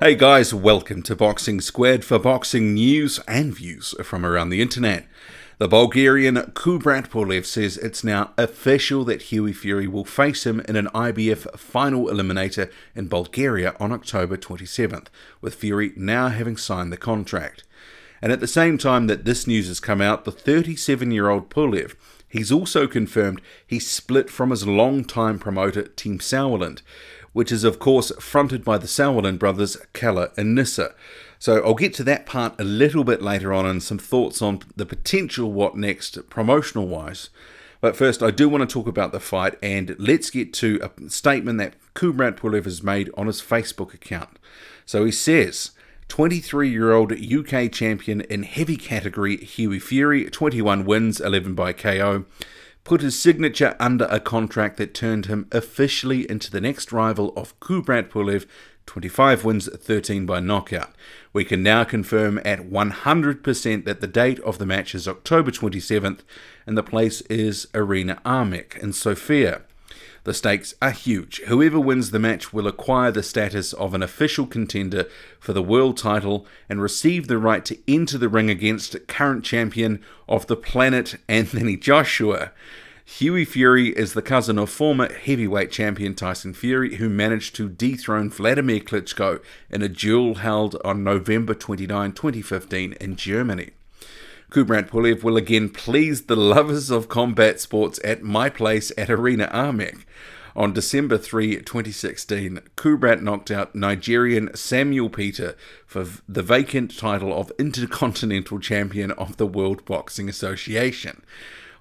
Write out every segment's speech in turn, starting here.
Hey guys, welcome to Boxing Squared for boxing news and views from around the internet. The Bulgarian Kubrat Pulev says it's now official that Hughie Fury will face him in an IBF final eliminator in Bulgaria on October 27th, with Fury now having signed the contract. And at the same time that this news has come out, the 37-year-old Pulev, he's also confirmed he split from his long-time promoter Team Sauerland, which is of course fronted by the Sauerland brothers, Kalle and Nissa. So I'll get to that part a little bit later on and some thoughts on the potential what next promotional wise. But first I do want to talk about the fight, and let's get to a statement that Kubrat Pulev has made on his Facebook account. So he says, 23-year-old UK champion in heavy category Hughie Fury, 21 wins, 11 by KO, put his signature under a contract that turned him officially into the next rival of Kubrat Pulev, 25 wins, 13 by knockout. We can now confirm at 100% that the date of the match is October 27th and the place is Arena Armek in Sofia. The stakes are huge. Whoever wins the match will acquire the status of an official contender for the world title and receive the right to enter the ring against current champion of the planet, Anthony Joshua. Hughie Fury is the cousin of former heavyweight champion Tyson Fury, who managed to dethrone Vladimir Klitschko in a duel held on November 29, 2015 in Germany. Kubrat Pulev will again please the lovers of combat sports at my place at Arena Armek. On December 3, 2016, Kubrat knocked out Nigerian Samuel Peter for the vacant title of Intercontinental Champion of the World Boxing Association.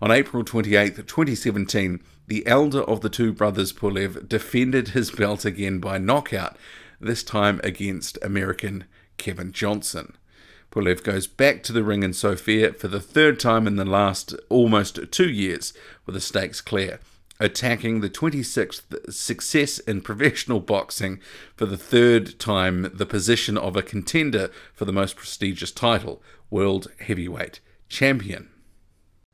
On April 28, 2017, the elder of the two brothers Pulev defended his belt again by knockout, this time against American Kevin Johnson. Pulev goes back to the ring in Sofia for the third time in the last almost 2 years, with the stakes clear, attacking the 26th success in professional boxing for the third time, the position of a contender for the most prestigious title, World Heavyweight Champion.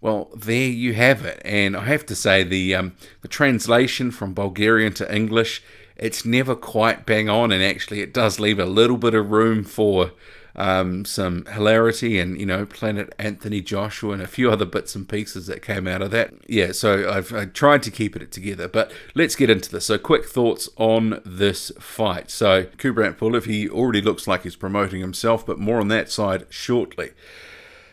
Well, there you have it, and I have to say the translation from Bulgarian to English, it's never quite bang on, and actually it does leave a little bit of room for some hilarity and, you know, Planet Anthony Joshua and a few other bits and pieces that came out of that. Yeah, so I've tried to keep it together, but let's get into this. So quick thoughts on this fight. So Kubrat Pulev, he already looks like he's promoting himself, but more on that side shortly.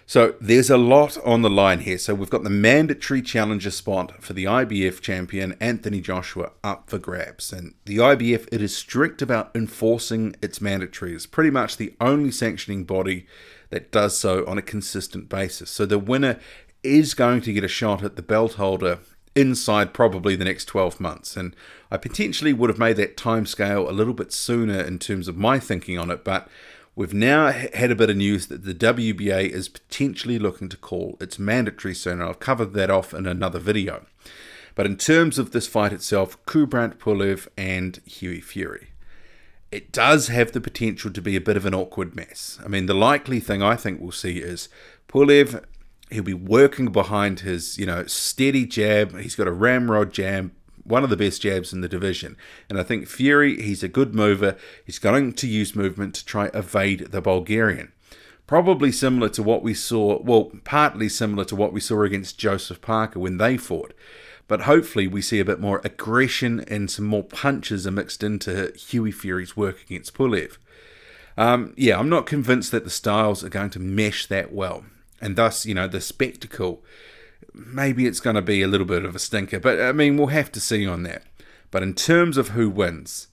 So there's a lot on the line here. So we've got the mandatory challenger spot for the IBF champion Anthony Joshua up for grabs. And the IBF, it is strict about enforcing its mandatory. It's pretty much the only sanctioning body that does so on a consistent basis. So the winner is going to get a shot at the belt holder inside probably the next 12 months. And I potentially would have made that time scale a little bit sooner in terms of my thinking on it, but we've now had a bit of news that the WBA is potentially looking to call its mandatory soon, and I've covered that off in another video. But in terms of this fight itself, Kubrat Pulev and Hughie Fury, it does have the potential to be a bit of an awkward mess. I mean, the likely thing I think we'll see is Pulev, he'll be working behind his, steady jab. He's got a ramrod jab, one of the best jabs in the division. And I think Fury, he's a good mover. He's going to use movement to try evade the Bulgarian. Probably similar to what we saw, well, partly similar to what we saw against Joseph Parker when they fought. But hopefully we see a bit more aggression and some more punches are mixed into Hughie Fury's work against Pulev. Yeah, I'm not convinced that the styles are going to mesh that well. And thus, the spectacle, maybe it's going to be a little bit of a stinker, but I mean, we'll have to see on that. But in terms of who wins,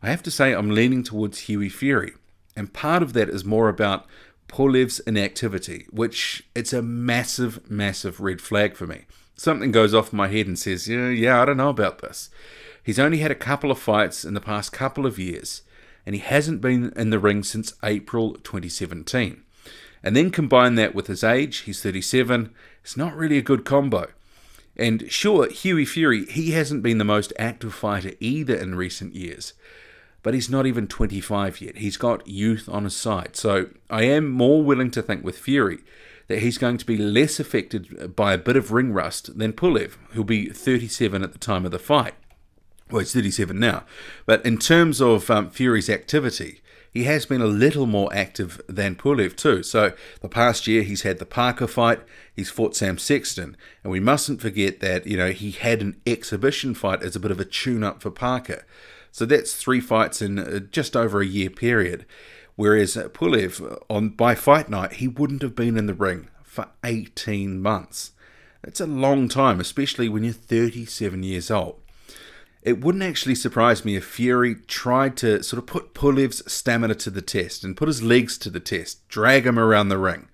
I have to say I'm leaning towards Hughie Fury. And part of that is more about Pulev's inactivity, which it's a massive, massive red flag for me. Something goes off in my head and says, yeah, I don't know about this. He's only had a couple of fights in the past couple of years, and he hasn't been in the ring since April 2017. And then combine that with his age, he's 37, it's not really a good combo. And sure, Hughie Fury, he hasn't been the most active fighter either in recent years, but he's not even 25 yet. He's got youth on his side. So I am more willing to think with Fury that he's going to be less affected by a bit of ring rust than Pulev, who'll be 37 at the time of the fight. Well, he's 37 now. But in terms of Fury's activity, he has been a little more active than Pulev too. So the past year he's had the Parker fight, he's fought Sam Sexton, and we mustn't forget that, you know, he had an exhibition fight as a bit of a tune-up for Parker. So that's 3 fights in just over a year period. Whereas Pulev, by fight night, he wouldn't have been in the ring for 18 months. That's a long time, especially when you're 37 years old. It wouldn't actually surprise me if Fury tried to sort of put Pulev's stamina to the test and put his legs to the test, drag him around the ring.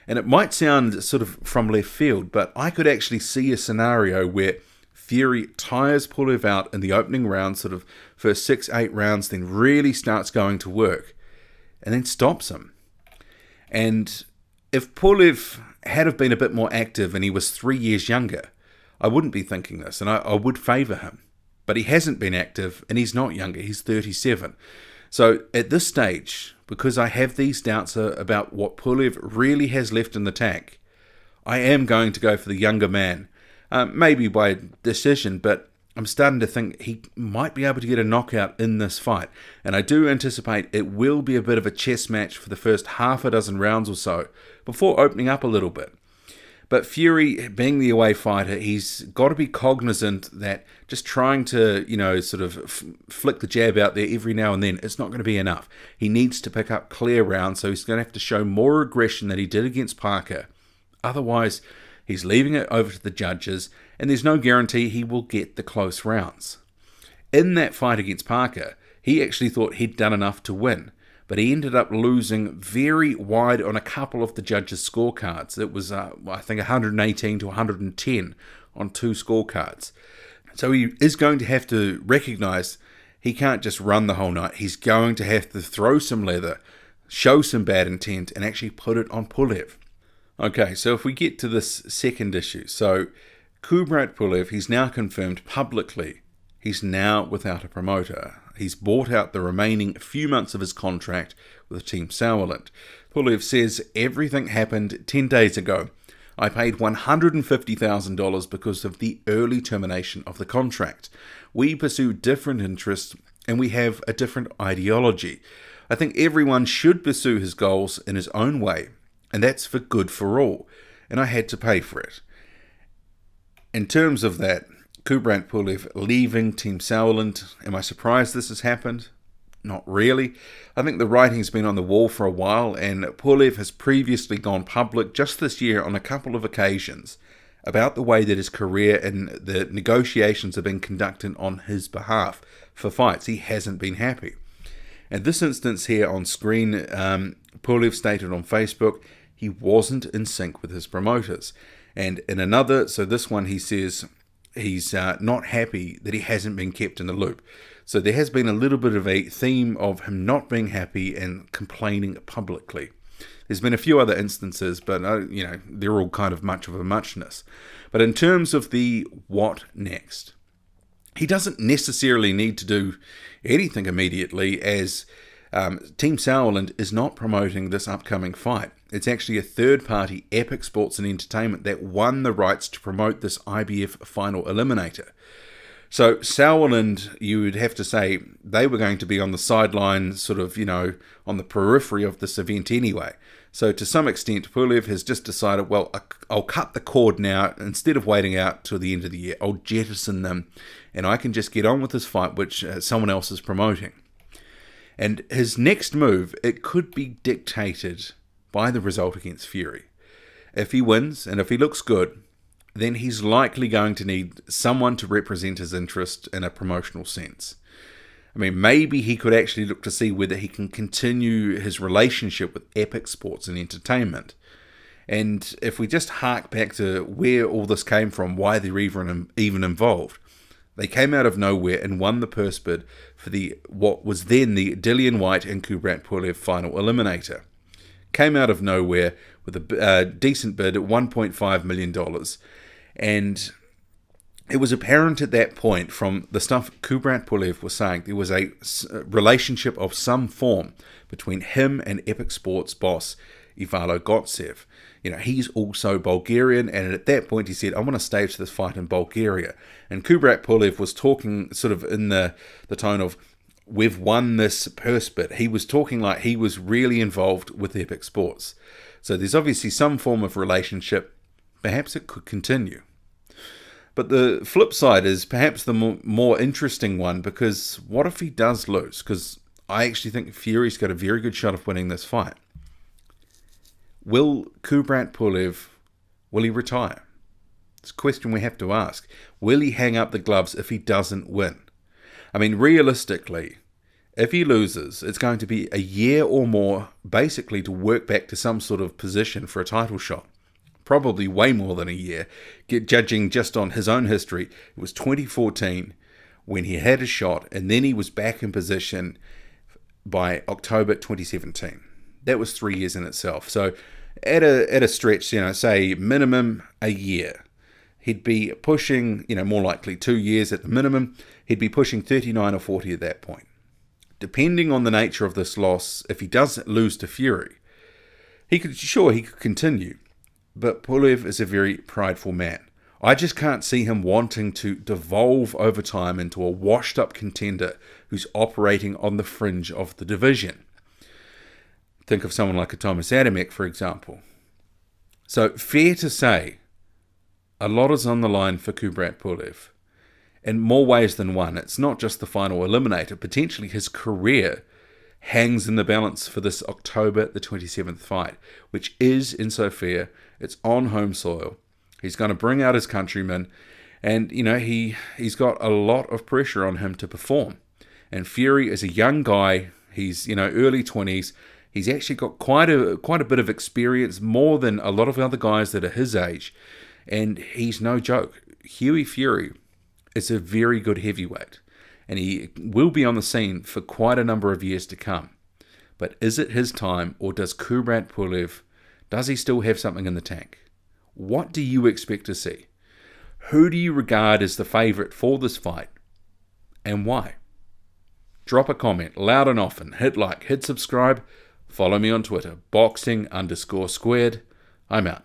And it might sound sort of from left field, but I could actually see a scenario where Fury tires Pulev out in the opening round, sort of first 6-8 rounds, then really starts going to work, and then stops him. And if Pulev had have been a bit more active and he was 3 years younger, I wouldn't be thinking this, and I would favour him. But he hasn't been active, and he's not younger, he's 37. So at this stage, because I have these doubts about what Pulev really has left in the tank, I am going to go for the younger man. Maybe by decision, but I'm starting to think he might be able to get a knockout in this fight. And I do anticipate it will be a bit of a chess match for the first half a dozen rounds or so, before opening up a little bit. But Fury, being the away fighter, he's got to be cognizant that just trying to, you know, sort of flick the jab out there every now and then, it's not going to be enough. He needs to pick up clear rounds, so he's going to have to show more aggression than he did against Parker. Otherwise, he's leaving it over to the judges, and there's no guarantee he will get the close rounds. In that fight against Parker, he actually thought he'd done enough to win, but he ended up losing very wide on a couple of the judges' scorecards. It was, I think, 118 to 110 on 2 scorecards. So he is going to have to recognise he can't just run the whole night. He's going to have to throw some leather, show some bad intent, and actually put it on Pulev. Okay, so if we get to this second issue. So Kubrat Pulev, he's now confirmed publicly he's now without a promoter. He's bought out the remaining few months of his contract with Team Sauerland. Pulev says, everything happened 10 days ago. I paid $150,000 because of the early termination of the contract. We pursue different interests and we have a different ideology. I think everyone should pursue his goals in his own way, and that's for good for all, and I had to pay for it. In terms of that, Kubrat Pulev leaving Team Sauerland, am I surprised this has happened? Not really. I think the writing's been on the wall for a while, and Pulev has previously gone public just this year on a couple of occasions about the way that his career and the negotiations have been conducted on his behalf for fights. He hasn't been happy. And this instance here on screen, Pulev stated on Facebook he wasn't in sync with his promoters. And in another, so this one he says he's not happy that he hasn't been kept in the loop. So there has been a little bit of a theme of him not being happy and complaining publicly. There's been a few other instances, but you know, they're all kind of much of a muchness. But in terms of the what next, he doesn't necessarily need to do anything immediately, as Team Sauerland is not promoting this upcoming fight. It's actually a third-party, Epic Sports and Entertainment, that won the rights to promote this IBF final eliminator. So Sauerland, you would have to say, they were going to be on the sideline, sort of, you know, on the periphery of this event anyway. So to some extent, Pulev has just decided, well, I'll cut the cord now. Instead of waiting out till the end of the year, I'll jettison them, and I can just get on with this fight, which someone else is promoting. And his next move, it could be dictated by the result against Fury. If he wins, and if he looks good, then he's likely going to need someone to represent his interest in a promotional sense. I mean, maybe he could actually look to see whether he can continue his relationship with Epic Sports and Entertainment. And if we just hark back to where all this came from, why they're even involved, they came out of nowhere and won the purse bid for what was then the Dillian Whyte and Kubrat Pulev final eliminator. Came out of nowhere with a decent bid at $1.5 million. And it was apparent at that point from the stuff Kubrat Pulev was saying, there was a relationship of some form between him and Epic Sports boss Ivalo Gotsev. You know, he's also Bulgarian, and at that point he said, I want to stage this fight in Bulgaria. And Kubrat Pulev was talking sort of in the tone of, we've won this purse bid. He was talking like he was really involved with Epic Sports. So there's obviously some form of relationship. Perhaps it could continue. But the flip side is perhaps the more interesting one, because what if he does lose? Because I actually think Fury's got a very good shot of winning this fight. Will Kubrat Pulev, will he retire? It's a question we have to ask. Will he hang up the gloves if he doesn't win? I mean, realistically, if he loses, it's going to be a year or more, basically, to work back to some sort of position for a title shot. Probably way more than a year, judging just on his own history. It was 2014 when he had a shot, and then he was back in position by October 2017. That was 3 years in itself. So at a stretch, you know, say minimum a year, he'd be pushing, you know, more likely 2 years at the minimum, he'd be pushing 39 or 40 at that point. Depending on the nature of this loss, if he doesn't lose to Fury, he could continue. But Pulev is a very prideful man. I just can't see him wanting to devolve over time into a washed-up contender who's operating on the fringe of the division. Think of someone like a Thomas Adamek, for example. So, fair to say, a lot is on the line for Kubrat Pulev. In more ways than one. It's not just the final eliminator. Potentially his career hangs in the balance for this October the 27th fight, which is in Sofia. It's on home soil. He's going to bring out his countrymen, and you know he's got a lot of pressure on him to perform. And Fury is a young guy. He's, you know, early 20s. He's actually got quite a bit of experience, more than a lot of other guys that are his age, and he's no joke. Hughie Fury is a very good heavyweight, and he will be on the scene for quite a number of years to come. But is it his time, or does Kubrat Pulev, does he still have something in the tank? What do you expect to see? Who do you regard as the favourite for this fight, and why? Drop a comment loud and often, hit like, hit subscribe, follow me on Twitter, boxing_squared. I'm out.